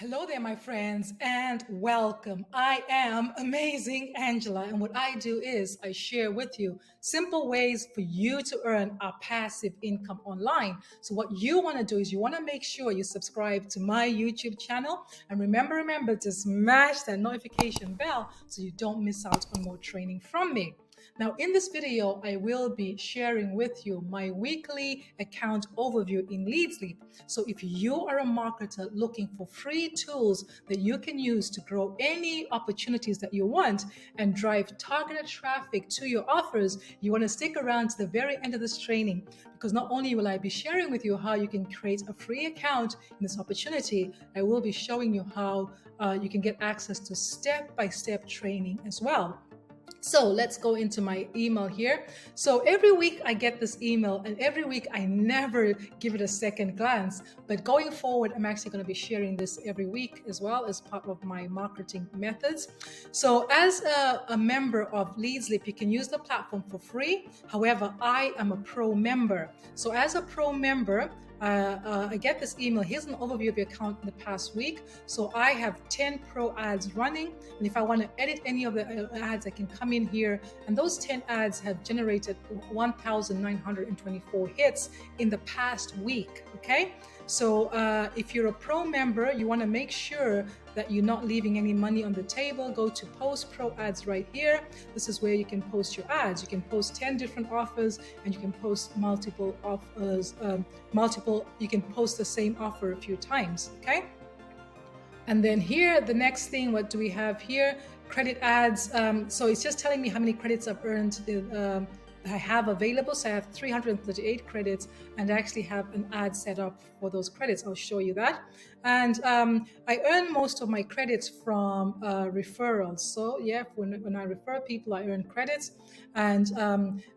Hello there, my friends, and welcome. I am Amazing Angela, and what I do is I share with you simple ways for you to earn a passive income online. So what you want to do is you want to make sure you subscribe to my YouTube channel, and remember to smash that notification bell so you don't miss out on more training from me. Now, in this video, I will be sharing with you my weekly account overview in LeadsLeap. So if you are a marketer looking for free tools that you can use to grow any opportunities that you want and drive targeted traffic to your offers, you want to stick around to the very end of this training, because not only will I be sharing with you how you can create a free account in this opportunity, I will be showing you how you can get access to step-by-step training as well. So let's go into my email here. So every week I get this email, and every week I never give it a second glance. But going forward, I'm actually going to be sharing this every week as well as part of my marketing methods. So as a member of LeadsLeap, you can use the platform for free. However, I am a pro member. So as a pro member, I get this email. Here's an overview of your account in the past week. So I have 10 pro ads running. And if I want to edit any of the ads, I can come in here. And those 10 ads have generated 1,924 hits in the past week. Okay. So if you're a pro member, you want to make sure that you're not leaving any money on the table. Go to post pro ads right here. This is where you can post your ads. You can post 10 different offers, and you can post multiple offers, you can post the same offer a few times, okay? And then here, the next thing, what do we have here? Credit ads. So it's just telling me how many credits I've earned I have available. So I have 338 credits, and I actually have an ad set up for those credits. I'll show you that. And I earn most of my credits from referrals. So yeah, when I refer people, I earn credits. And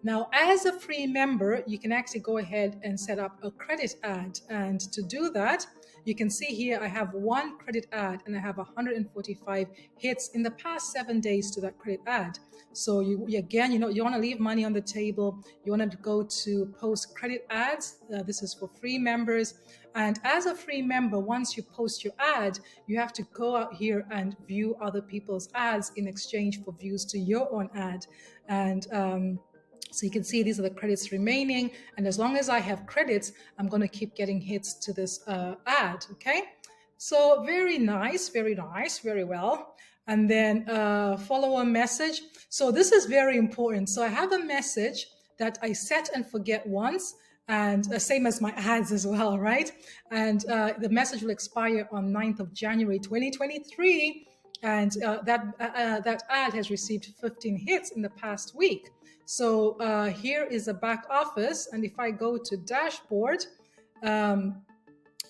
now as a free member, you can actually go ahead and set up a credit ad. And to do that, you can see here I have one credit ad, and I have 145 hits in the past 7 days to that credit ad. So you want to leave money on the table. You want to go to post credit ads. This is for free members. And as a free member, once you post your ad, you have to go out here and view other people's ads in exchange for views to your own ad. And so you can see these are the credits remaining. And as long as I have credits, I'm going to keep getting hits to this ad. Okay. So very nice, very well. And then follow-up message. So this is very important. So I have a message that I set and forget once, and same as my ads as well, right? And the message will expire on 9th of January 2023. And that ad has received 15 hits in the past week. So here is a back office. And if I go to dashboard,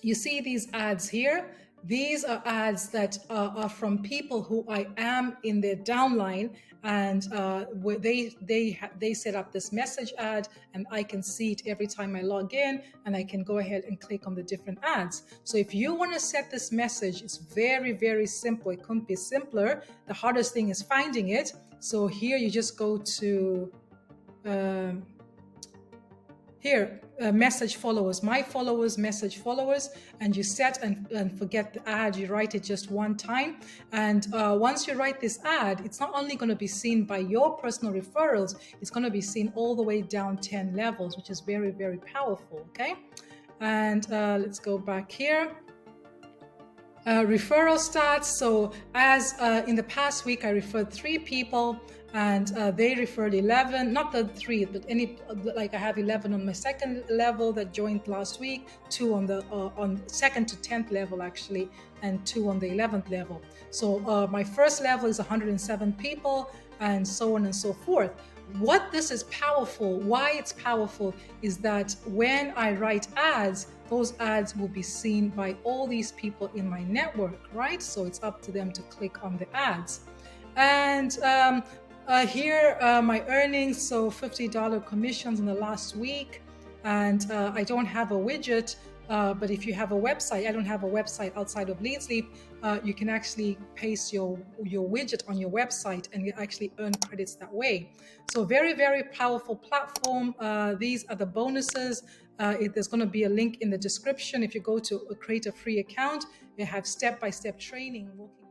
you see these ads here. These are ads that are from people who I am in their downline, and they set up this message ad, and I can see it every time I log in, and I can go ahead and click on the different ads. So if you want to set this message, it's very simple. It couldn't be simpler. The hardest thing is finding it. So here you just go to here, message followers, my followers, message followers, and you set and forget the ad. You write it just one time. And once you write this ad, it's not only going to be seen by your personal referrals, it's going to be seen all the way down 10 levels, which is very powerful, okay? And let's go back here. Referral stats. So as in the past week, I referred 3 people, and they referred 11, not the 3, but like I have 11 on my second level that joined last week, 2 on the on second to 10th level actually, and 2 on the 11th level. So my first level is 107 people, and so on and so forth. What this is powerful, why it's powerful, is that when I write ads, those ads will be seen by all these people in my network, right? So it's up to them to click on the ads. And here my earnings, so $50 commissions in the last week. And I don't have a widget, but if you have a website, I don't have a website outside of LeadsLeap, you can actually paste your widget on your website and you actually earn credits that way. So very powerful platform. These are the bonuses. There's going to be a link in the description. If you go to create a free account, You have step-by-step training walking